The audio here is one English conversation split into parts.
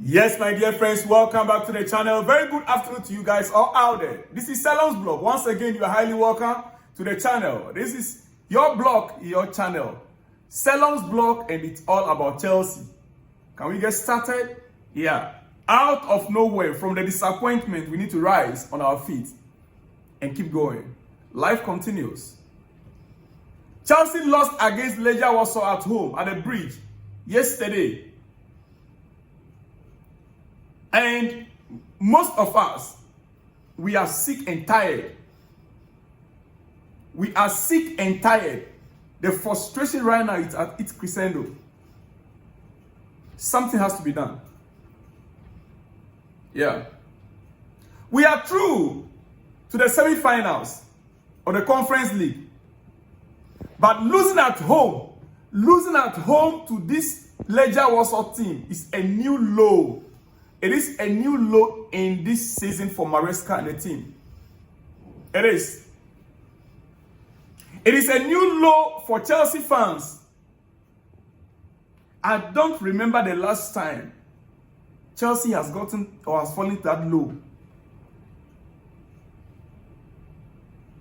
Yes, my dear friends, welcome back to the channel. Very good afternoon to you guys all out there. This is Salon's blog. Once again, you are highly welcome to the channel. This is your blog, your channel. Salon's blog, and it's all about Chelsea. Can we get started? Yeah. Out of nowhere, from the disappointment, we need to rise on our feet and keep going. Life continues. Chelsea lost against Legia Warsaw at home at the bridge yesterday. And most of us, we are sick and tired. We are sick and tired. The frustration right now is at its crescendo. Something has to be done. Yeah. We are through to the semi-finals of the Conference League. But losing at home to this Legia Warsaw team is a new low. It is a new low in this season for Maresca and the team. It is. It is a new low for Chelsea fans. I don't remember the last time Chelsea has gotten or has fallen that low.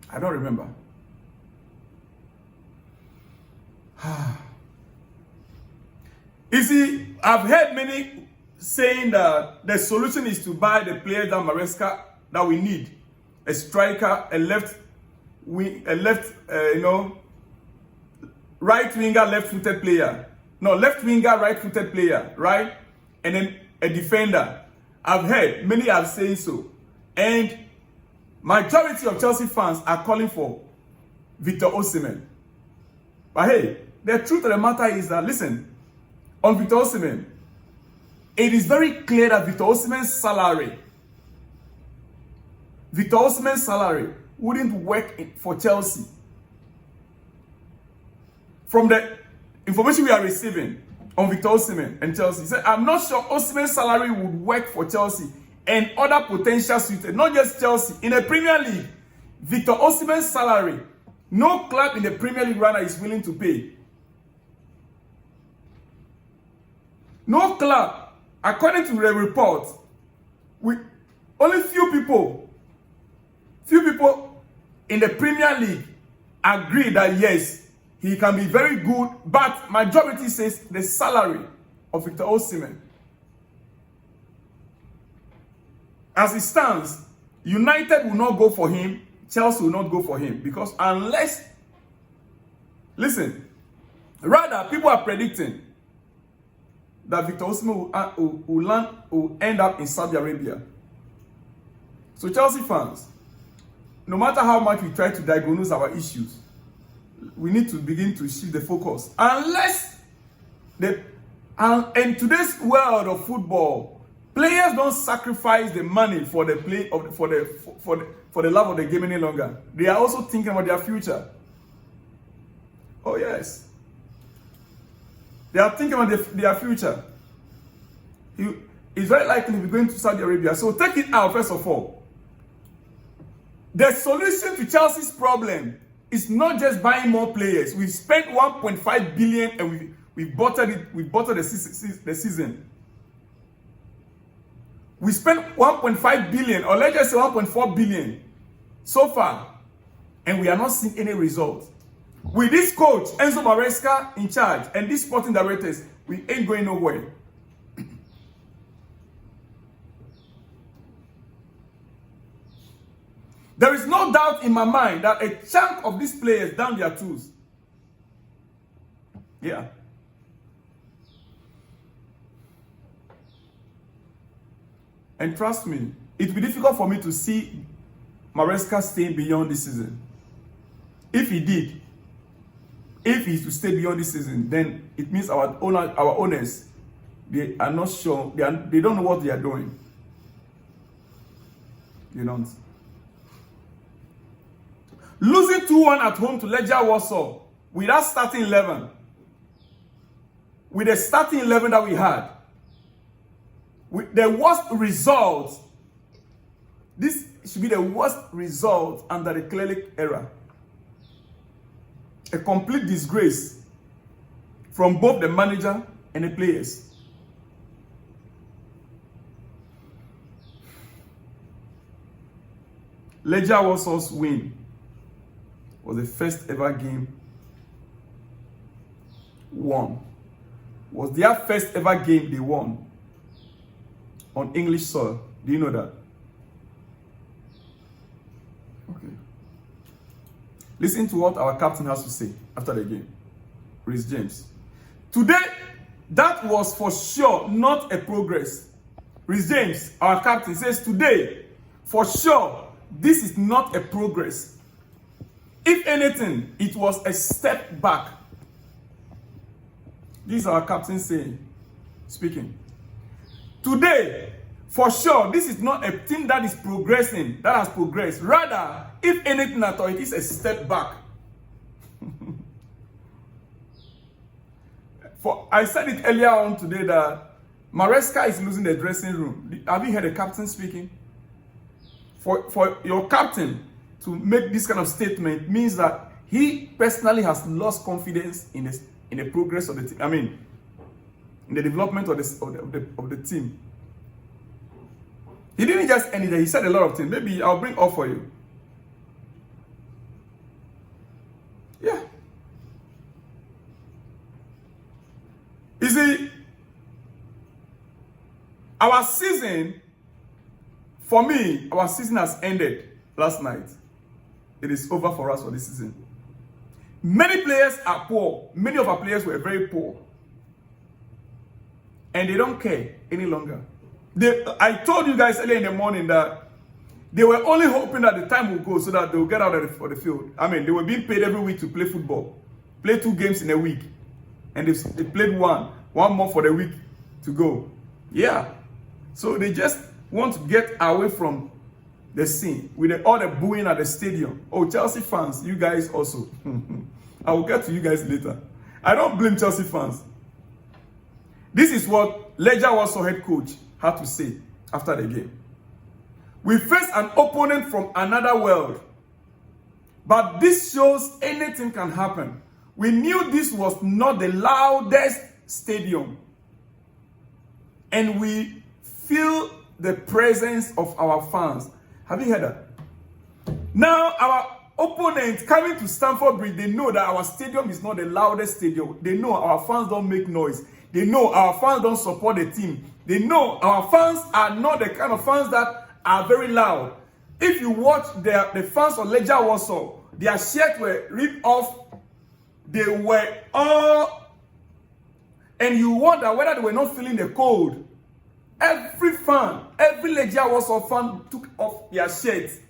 I don't remember. You see, I've heard many saying that the solution is to buy the player that Maresca that we need, a striker, a left wing, right winger, left-footed player. No, left winger, right-footed player, right? And then a defender. I've heard many have saying so, and majority of Chelsea fans are calling for Victor Osimhen. But hey, the truth of the matter is that, listen, on Victor Osimhen, it is very clear that Victor Osimhen's salary wouldn't work for Chelsea. From the information we are receiving on Victor Osimhen and Chelsea, he said, I'm not sure Osimhen's salary would work for Chelsea and other potential suitors, not just Chelsea. In the Premier League, Victor Osimhen's salary, no club in the Premier League right now is willing to pay. No club. According to the report, only few people in the Premier League agree that yes, he can be very good, but majority says the salary of Victor Osimhen, as it stands, United will not go for him, Chelsea will not go for him, because unless, listen, rather people are predicting that Victor Osimhen will end up in Saudi Arabia. So Chelsea fans, no matter how much we try to diagnose our issues, we need to begin to shift the focus. Unless in today's world of football, players don't sacrifice the money for the play of for the love of the game any longer. They are also thinking about their future. Oh yes. They are thinking about their future. He's very likely to be going to Saudi Arabia. So take it out, first of all. The solution to Chelsea's problem is not just buying more players. We've spent 1.5 billion and we've bottled it. We've bottled the season. We spent 1.5 billion, or let's just say 1.4 billion so far, and we are not seeing any results. With this coach, Enzo Maresca, in charge, and these sporting directors, we ain't going nowhere. There is no doubt in my mind that a chunk of these players down their tools. Yeah. And trust me, it will be difficult for me to see Maresca staying beyond this season. If he did, if he's to stay beyond this season, then it means our owners, they are not sure, they don't know what they are doing. You don't. Losing 2-1 at home to Legia Warsaw without starting 11, with the starting 11 that we had, with the worst result, this should be the worst result under the Cleric era. A complete disgrace from both the manager and the players. Legia Warsaw's win was the first ever game won. Was their first ever game they won on English soil. Do you know that? Okay. Listen to what our captain has to say after the game. Reece James. Today, that was for sure not a progress. Reece James, our captain, says today, for sure, this is not a progress. If anything, it was a step back. This is our captain saying, speaking. Today, for sure, this is not a team that is progressing, that has progressed. Rather, if anything at all, it is a step back. I said it earlier on today that Maresca is losing the dressing room. Have you heard the captain speaking? For your captain to make this kind of statement means that he personally has lost confidence in the progress of the team. I mean, in the development of the team. He didn't just end it there. He said a lot of things. Maybe I'll bring up for you. Yeah. You see, our season, for me, our season has ended last night. It is over for us for this season. Many players are poor. Many of our players were very poor. And they don't care any longer. I told you guys earlier in the morning that they were only hoping that the time will go so that they will get out of the field. I mean, they were being paid every week to play football. Play 2 games in a week. And they played one more for the week to go. Yeah. So they just want to get away from the scene with all the booing at the stadium. Oh, Chelsea fans, you guys also. I will get to you guys later. I don't blame Chelsea fans. This is what Legia Warsaw head coach had to say after the game. We face an opponent from another world, but this shows anything can happen. We knew this was not the loudest stadium, and we feel the presence of our fans. Have you heard that? Now, our opponents coming to Stamford Bridge, they know that our stadium is not the loudest stadium. They know our fans don't make noise. They know our fans don't support the team. They know our fans are not the kind of fans that are very loud. If you watch the fans of Legia Warsaw, their shirts were ripped off. They were all... And you wonder whether they were not feeling the cold. Every Legia Warsaw fan took off their shirts.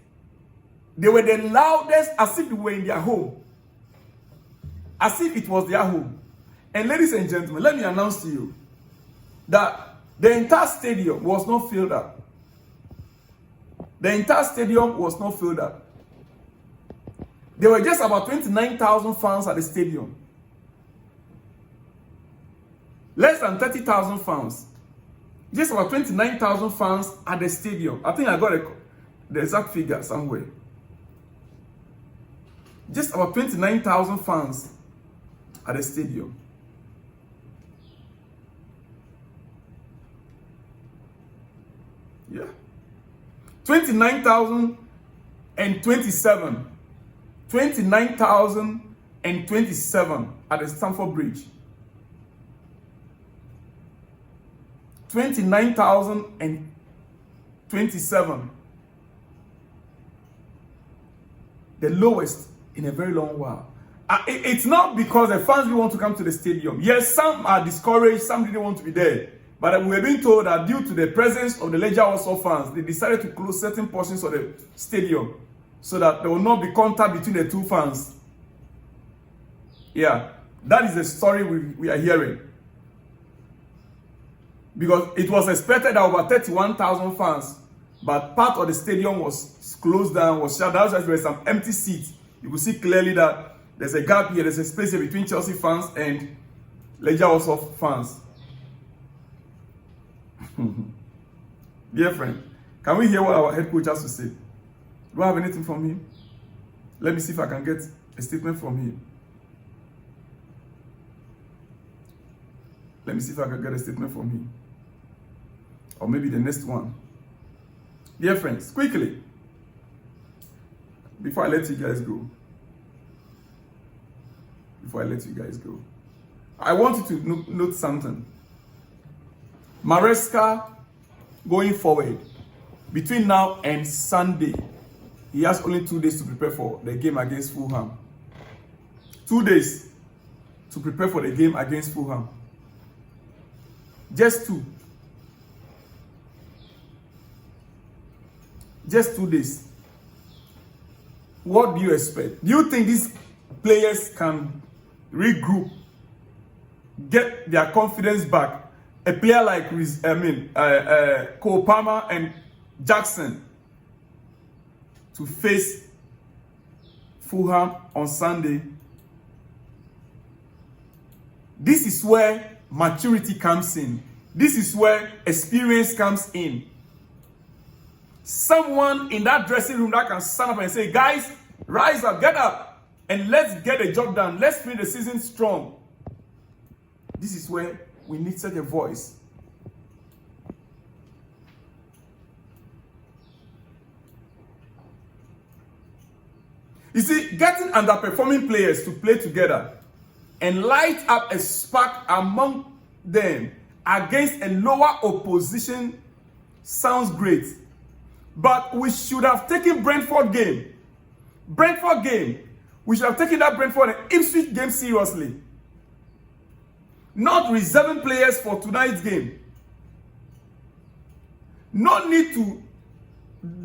They were the loudest as if they were in their home. As if it was their home. And ladies and gentlemen, let me announce to you that the entire stadium was not filled up. The entire stadium was not filled up. There were just about 29,000 fans at the stadium. Less than 30,000 fans. Just about 29,000 fans at the stadium. I think I got the exact figure somewhere. Just about 29,000 fans at the stadium. Yeah. 29,027. 29,027 at the Stamford Bridge. 29,027. The lowest in a very long while. It's not because the fans didn't want to come to the stadium. Yes, some are discouraged, some didn't want to be there. But we were being told that due to the presence of the Legia Warsaw fans, they decided to close certain portions of the stadium so that there will not be contact between the two fans. Yeah, that is the story we are hearing. Because it was expected that over 31,000 fans, but part of the stadium was closed down, was shut down. There were some empty seats. You could see clearly that there's a gap here, there's a space here between Chelsea fans and Legia Warsaw fans. Dear friend, can we hear what our head coach has to say? Do I have anything from him? Let me see if I can get a statement from him. Let me see if I can get a statement from him. Or maybe the next one. Dear friends, quickly, before I let you guys go, I want you to note something. Maresca, going forward, between now and Sunday, he has only 2 days to prepare for the game against Fulham. 2 days to prepare for the game against Fulham. Just 2. Just 2 days. What do you expect? Do you think these players can regroup, get their confidence back? A player like Cole Palmer and Jackson to face Fulham on Sunday. This is where maturity comes in. This is where experience comes in. Someone in that dressing room that can stand up and say, guys, rise up, get up, and let's get the job done. Let's finish the season strong. This is where we need such a voice. You see, getting underperforming players to play together and light up a spark among them against a lower opposition sounds great. But we should have taken Brentford game. We should have taken that Brentford and Ipswich game seriously. Not reserving players for tonight's game. No need to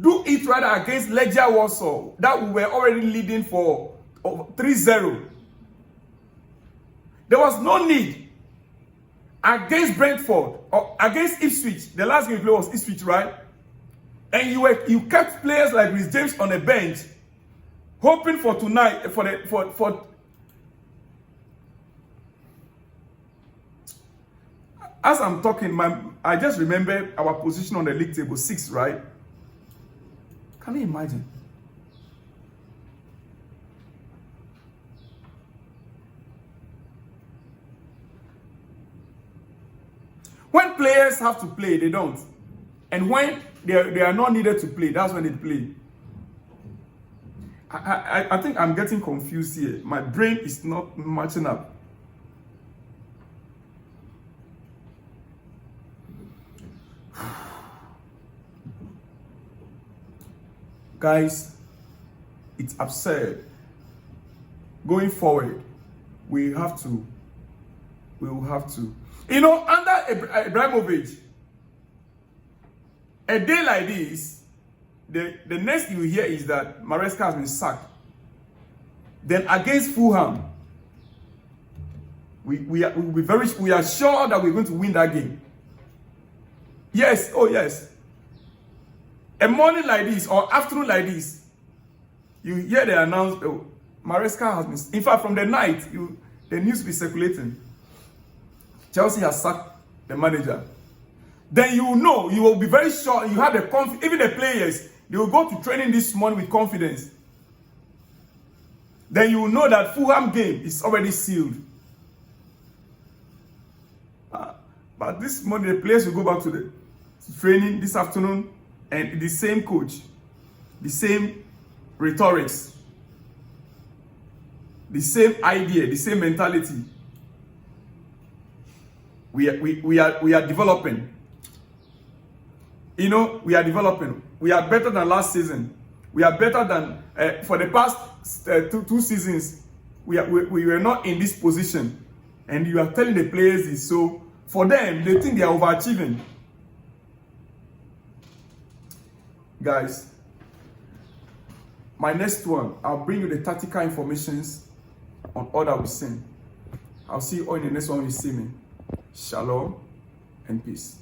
do it rather against Legia Warsaw that we were already leading for 3-0. There was no need against Brentford or against Ipswich. The last game we played was Ipswich, right? And you kept players like Reece James on the bench, hoping for tonight for as I'm talking, I just remember our position on the league table, 6, right? Can you imagine? When players have to play, they don't. And when they are not needed to play, that's when they play. I think I'm getting confused here. My brain is not matching up. Guys, it's absurd. Going forward, we will have to. You know, under Ibrahimovic, a day like this, the next you hear is that Maresca has been sacked. Then against Fulham, we are sure that we're going to win that game. Yes, oh yes. A morning like this or afternoon like this, you hear the announcement, oh, Maresca has been. In fact, from the night, the news will be circulating. Chelsea has sacked the manager. Then you know, you will be very sure, you have the confidence. Even the players, they will go to training this morning with confidence. Then you will know that Fulham game is already sealed. But this morning, the players will go back to the training this afternoon, and the same coach, the same rhetorics, the same idea, the same mentality. We are developing. You know, we are developing. We are better than last season. We are better than for the past two seasons. We were not in this position, and you are telling the players this. So for them, they think they are overachieving. Guys, my next one, I'll bring you the tactical informations on all that we sing. I'll see you all in the next one you see me. Shalom and peace.